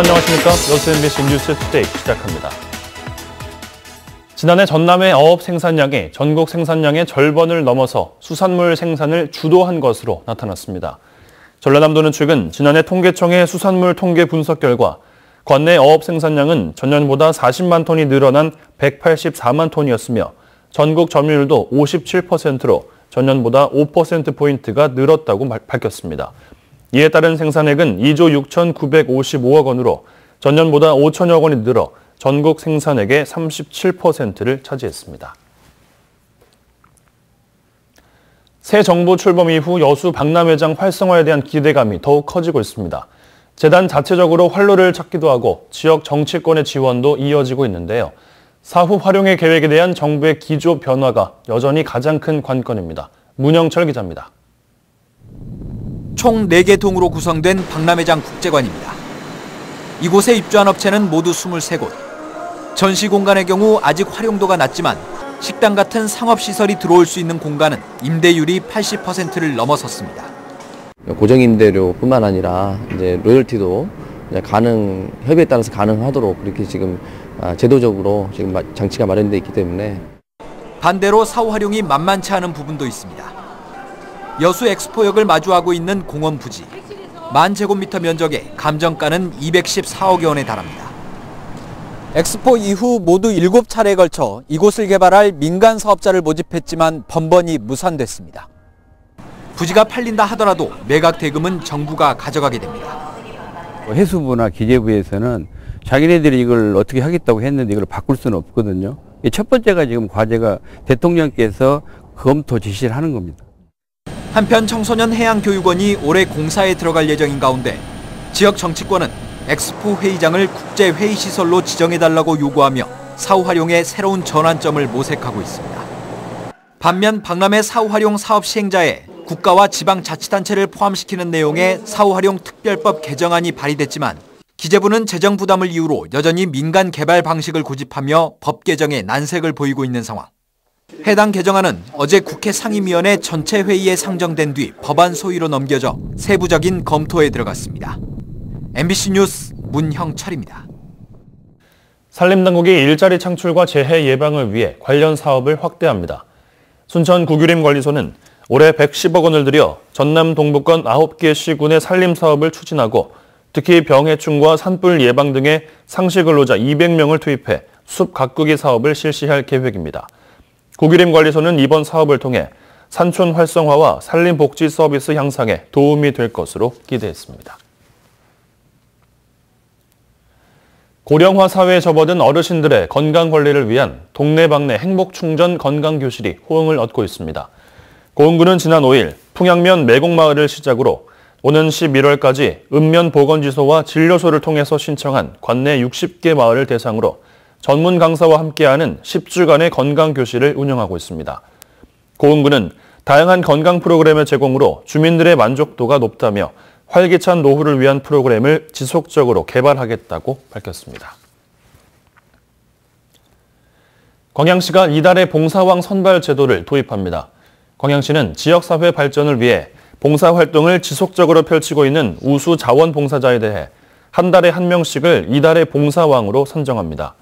안녕하십니까. 여수 MBC 뉴스 투데이 시작합니다. 지난해 전남의 어업 생산량이 전국 생산량의 절반을 넘어서 수산물 생산을 주도한 것으로 나타났습니다. 전라남도는 최근 지난해 통계청의 수산물 통계 분석 결과 관내 어업 생산량은 전년보다 40만 톤이 늘어난 184만 톤이었으며 전국 점유율도 57%로 전년보다 5%포인트가 늘었다고 밝혔습니다. 이에 따른 생산액은 2조 6,955억 원으로 전년보다 5천여 원이 늘어 전국 생산액의 37%를 차지했습니다. 새 정부 출범 이후 여수 박람회장 활성화에 대한 기대감이 더욱 커지고 있습니다. 재단 자체적으로 활로를 찾기도 하고 지역 정치권의 지원도 이어지고 있는데요. 사후 활용의 계획에 대한 정부의 기조 변화가 여전히 가장 큰 관건입니다. 문영철 기자입니다. 총 4개 동으로 구성된 박람회장 국제관입니다. 이곳에 입주한 업체는 모두 23곳. 전시 공간의 경우 아직 활용도가 낮지만 식당 같은 상업시설이 들어올 수 있는 공간은 임대율이 80%를 넘어섰습니다. 고정임대료뿐만 아니라 이제 로열티도 협의에 따라서 가능하도록 그렇게 지금 제도적으로 지금 장치가 마련되어 있기 때문에. 반대로 사후 활용이 만만치 않은 부분도 있습니다. 여수 엑스포역을 마주하고 있는 공원 부지. 10,000제곱미터 면적에 감정가는 214억여 원에 달합니다. 엑스포 이후 모두 7차례에 걸쳐 이곳을 개발할 민간 사업자를 모집했지만 번번이 무산됐습니다. 부지가 팔린다 하더라도 매각 대금은 정부가 가져가게 됩니다. 해수부나 기재부에서는 자기네들이 이걸 어떻게 하겠다고 했는데 이걸 바꿀 수는 없거든요. 첫 번째가 지금 과제가 대통령께서 검토 지시를 하는 겁니다. 한편 청소년해양교육원이 올해 공사에 들어갈 예정인 가운데 지역 정치권은 엑스포 회의장을 국제회의시설로 지정해달라고 요구하며 사후 활용의 새로운 전환점을 모색하고 있습니다. 반면 박람회 사후 활용 사업 시행자에 국가와 지방자치단체를 포함시키는 내용의 사후 활용 특별법 개정안이 발의됐지만 기재부는 재정 부담을 이유로 여전히 민간 개발 방식을 고집하며 법 개정에 난색을 보이고 있는 상황. 해당 개정안은 어제 국회 상임위원회 전체 회의에 상정된 뒤 법안 소위로 넘겨져 세부적인 검토에 들어갔습니다. MBC 뉴스 문형철입니다. 산림당국이 일자리 창출과 재해 예방을 위해 관련 사업을 확대합니다. 순천 구규림관리소는 올해 110억 원을 들여 전남 동부권 9개 시군의 산림 사업을 추진하고 특히 병해충과 산불 예방 등의 상시 근로자 200명을 투입해 숲 가꾸기 사업을 실시할 계획입니다. 구규림관리소는 이번 사업을 통해 산촌 활성화와 산림복지 서비스 향상에 도움이 될 것으로 기대했습니다. 고령화 사회에 접어든 어르신들의 건강관리를 위한 동네방네 행복충전 건강교실이 호응을 얻고 있습니다. 고흥군은 지난 5일 풍양면 매곡마을을 시작으로 오는 11월까지 읍면보건지소와 진료소를 통해서 신청한 관내 60개 마을을 대상으로 전문 강사와 함께하는 10주간의 건강교실을 운영하고 있습니다. 고흥군은 다양한 건강 프로그램의 제공으로 주민들의 만족도가 높다며 활기찬 노후를 위한 프로그램을 지속적으로 개발하겠다고 밝혔습니다. 광양시가 이달의 봉사왕 선발 제도를 도입합니다. 광양시는 지역사회 발전을 위해 봉사활동을 지속적으로 펼치고 있는 우수 자원봉사자에 대해 한 달에 한 명씩을 이달의 봉사왕으로 선정합니다.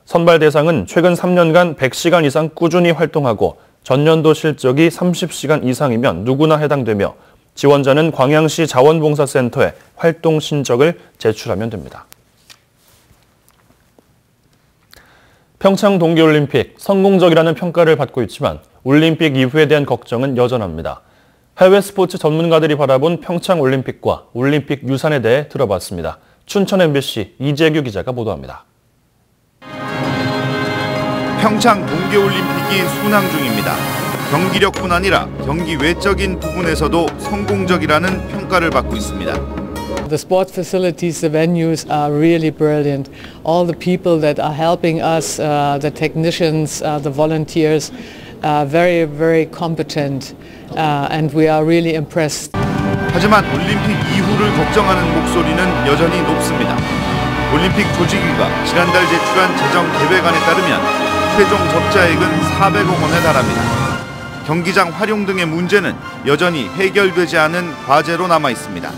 선발 대상은 최근 3년간 100시간 이상 꾸준히 활동하고 전년도 실적이 30시간 이상이면 누구나 해당되며 지원자는 광양시 자원봉사센터에 활동 신청을 제출하면 됩니다. 평창 동계올림픽 성공적이라는 평가를 받고 있지만 올림픽 이후에 대한 걱정은 여전합니다. 해외 스포츠 전문가들이 바라본 평창올림픽과 올림픽 유산에 대해 들어봤습니다. 춘천 MBC 이재규 기자가 보도합니다. 평창 동계올림픽이 순항 중입니다. 경기력뿐 아니라 경기 외적인 부분에서도 성공적이라는 평가를 받고 있습니다. The sport facilities, the venues are really brilliant. All the people that are helping us, the technicians, the volunteers, very, very competent, and we are really impressed. 하지만 올림픽 이후를 걱정하는 목소리는 여전히 높습니다. 올림픽 조직위가 지난달 제출한 재정 계획안에 따르면 최종 적자액은 400억 원에 달합니다. 경기장 활용 등의 문제는 여전히 해결되지 않은 과제로 남아 있습니다.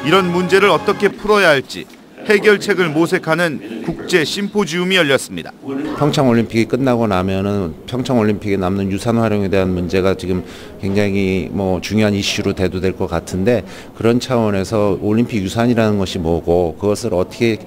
이런 문제를 어떻게 풀어야 할지 해결책을 모색하는 국제 심포지움이 열렸습니다. 평창올림픽이 끝나고 나면은 평창올림픽에 남는 유산 활용에 대한 문제가 지금 굉장히 중요한 이슈로 대두될 것 같은데, 그런 차원에서 올림픽 유산이라는 것이 뭐고 그것을 어떻게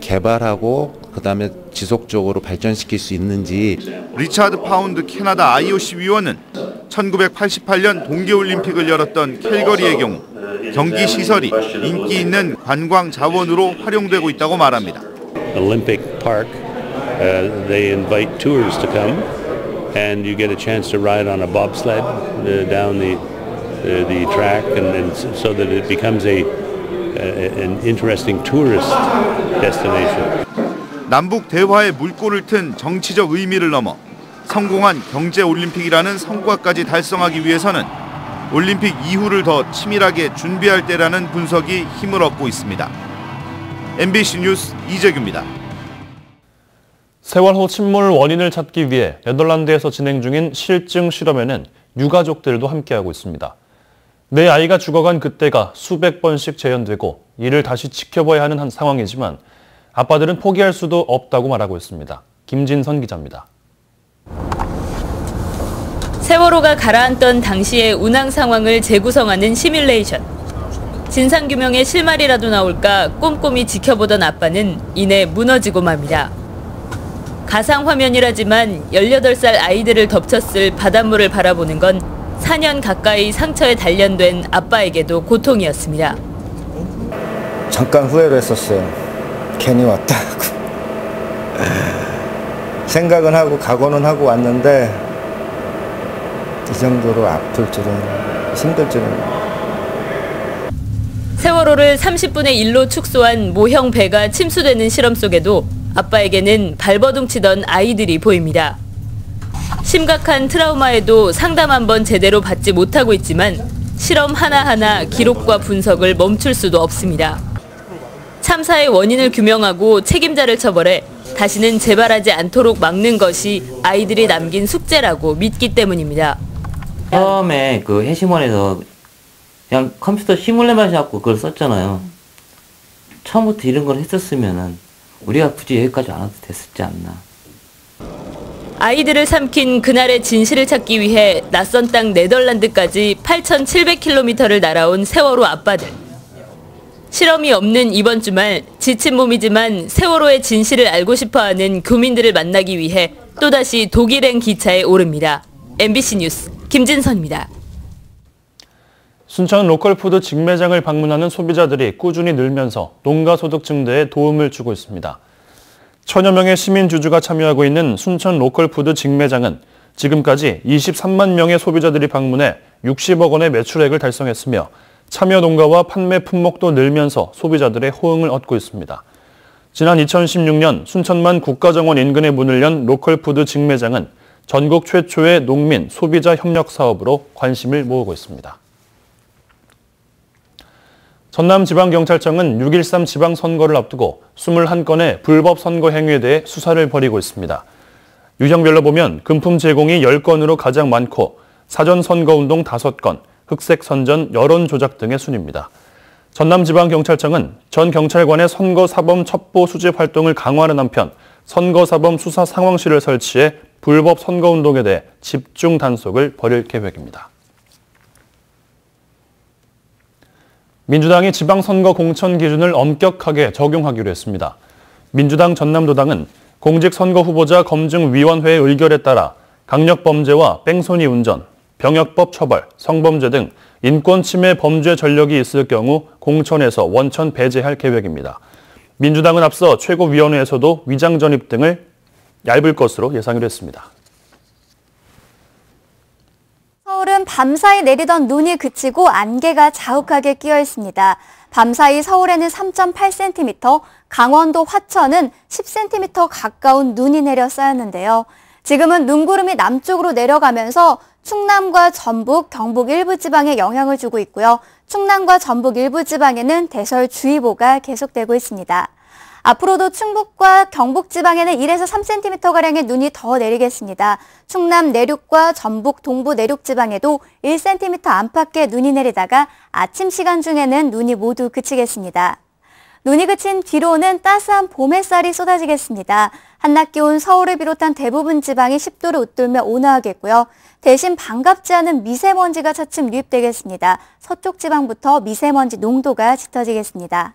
개발하고 그다음에 지속적으로 발전시킬 수 있는지. 리차드 파운드 캐나다 IOC 위원은 1988년 동계올림픽을 열었던 캘거리의 경우 경기 시설이 인기 있는 관광 자원으로 활용되고 있다고 말합니다. Olympic Park, they invite tours to come, and you get a chance to ride on a bobsled down the track, and so that it becomes an interesting tourist destination. 남북 대화의 물꼬를 튼 정치적 의미를 넘어 성공한 경제올림픽이라는 성과까지 달성하기 위해서는 올림픽 이후를 더 치밀하게 준비할 때라는 분석이 힘을 얻고 있습니다. MBC 뉴스 이재규입니다. 세월호 침몰 원인을 찾기 위해 네덜란드에서 진행 중인 실증 실험에는 유가족들도 함께하고 있습니다. 내 아이가 죽어간 그때가 수백 번씩 재현되고 이를 다시 지켜봐야 하는 한 상황이지만 아빠들은 포기할 수도 없다고 말하고 있습니다. 김진선 기자입니다. 세월호가 가라앉던 당시의 운항 상황을 재구성하는 시뮬레이션. 진상규명의 실마리라도 나올까 꼼꼼히 지켜보던 아빠는 이내 무너지고 맙니다. 가상화면이라지만 18살 아이들을 덮쳤을 바닷물을 바라보는 건 4년 가까이 상처에 단련된 아빠에게도 고통이었습니다. 잠깐 후회를 했었어요. 괜히 왔다 하고. 생각은 하고 각오는 하고 왔는데 이 정도로 아플 줄은, 힘들 줄은. 세월호를 30분의 1로 축소한 모형 배가 침수되는 실험 속에도 아빠에게는 발버둥치던 아이들이 보입니다. 심각한 트라우마에도 상담 한 번 제대로 받지 못하고 있지만 실험 하나하나 기록과 분석을 멈출 수도 없습니다. 참사의 원인을 규명하고 책임자를 처벌해 다시는 재발하지 않도록 막는 것이 아이들이 남긴 숙제라고 믿기 때문입니다. 처음에 그 해심원에서 그냥 컴퓨터 시뮬레이션 갖고 그걸 썼잖아요. 처음부터 이런 걸 했었으면은 우리가 굳이 여기까지 안 와도 됐었지 않나. 아이들을 삼킨 그날의 진실을 찾기 위해 낯선 땅 네덜란드까지 8,700km를 날아온 세월호 아빠들. 실험이 없는 이번 주말 지친 몸이지만 세월호의 진실을 알고 싶어하는 교민들을 만나기 위해 또다시 독일행 기차에 오릅니다. MBC 뉴스 김진선입니다. 순천 로컬푸드 직매장을 방문하는 소비자들이 꾸준히 늘면서 농가 소득 증대에 도움을 주고 있습니다. 1000여 명의 시민 주주가 참여하고 있는 순천 로컬푸드 직매장은 지금까지 23만 명의 소비자들이 방문해 60억 원의 매출액을 달성했으며 참여 농가와 판매 품목도 늘면서 소비자들의 호응을 얻고 있습니다. 지난 2016년 순천만 국가정원 인근에 문을 연 로컬푸드 직매장은 전국 최초의 농민 소비자 협력 사업으로 관심을 모으고 있습니다. 전남지방경찰청은 6.13 지방선거를 앞두고 21건의 불법 선거 행위에 대해 수사를 벌이고 있습니다. 유형별로 보면 금품 제공이 10건으로 가장 많고 사전선거운동 5건, 흑색선전, 여론조작 등의 순입니다. 전남지방경찰청은 전 경찰관의 선거사범 첩보 수집 활동을 강화하는 한편 선거사범 수사 상황실을 설치해 불법 선거운동에 대해 집중 단속을 벌일 계획입니다. 민주당이 지방선거 공천 기준을 엄격하게 적용하기로 했습니다. 민주당 전남도당은 공직선거 후보자 검증위원회의 의결에 따라 강력범죄와 뺑소니 운전, 병역법 처벌, 성범죄 등 인권침해 범죄 전력이 있을 경우 공천에서 원천 배제할 계획입니다. 민주당은 앞서 최고위원회에서도 위장 전입 등을 얇을 것으로 예상을 했습니다. 서울은 밤사이 내리던 눈이 그치고 안개가 자욱하게 끼어 있습니다. 밤사이 서울에는 3.8cm, 강원도 화천은 10cm 가까운 눈이 내려 쌓였는데요. 지금은 눈구름이 남쪽으로 내려가면서 충남과 전북, 경북 일부 지방에 영향을 주고 있고요. 충남과 전북 일부 지방에는 대설주의보가 계속되고 있습니다. 앞으로도 충북과 경북 지방에는 1에서 3cm가량의 눈이 더 내리겠습니다. 충남 내륙과 전북 동부 내륙 지방에도 1cm 안팎의 눈이 내리다가 아침 시간 중에는 눈이 모두 그치겠습니다. 눈이 그친 뒤로는 따스한 봄 햇살이 쏟아지겠습니다. 한낮 기온 서울을 비롯한 대부분 지방이 10도를 웃돌며 온화하겠고요. 대신 반갑지 않은 미세먼지가 차츰 유입되겠습니다. 서쪽 지방부터 미세먼지 농도가 짙어지겠습니다.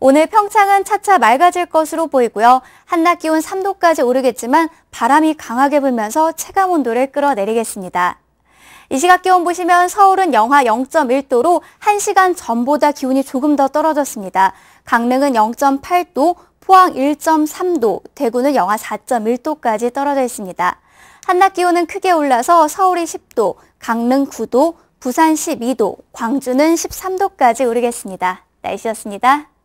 오늘 평창은 차차 맑아질 것으로 보이고요. 한낮 기온 3도까지 오르겠지만 바람이 강하게 불면서 체감 온도를 끌어내리겠습니다. 이 시각 기온 보시면 서울은 영하 0.1도로 1시간 전보다 기온이 조금 더 떨어졌습니다. 강릉은 0.8도, 포항 1.3도, 대구는 영하 4.1도까지 떨어져 있습니다. 한낮 기온은 크게 올라서 서울이 10도, 강릉 9도, 부산 12도, 광주는 13도까지 오르겠습니다. 날씨였습니다.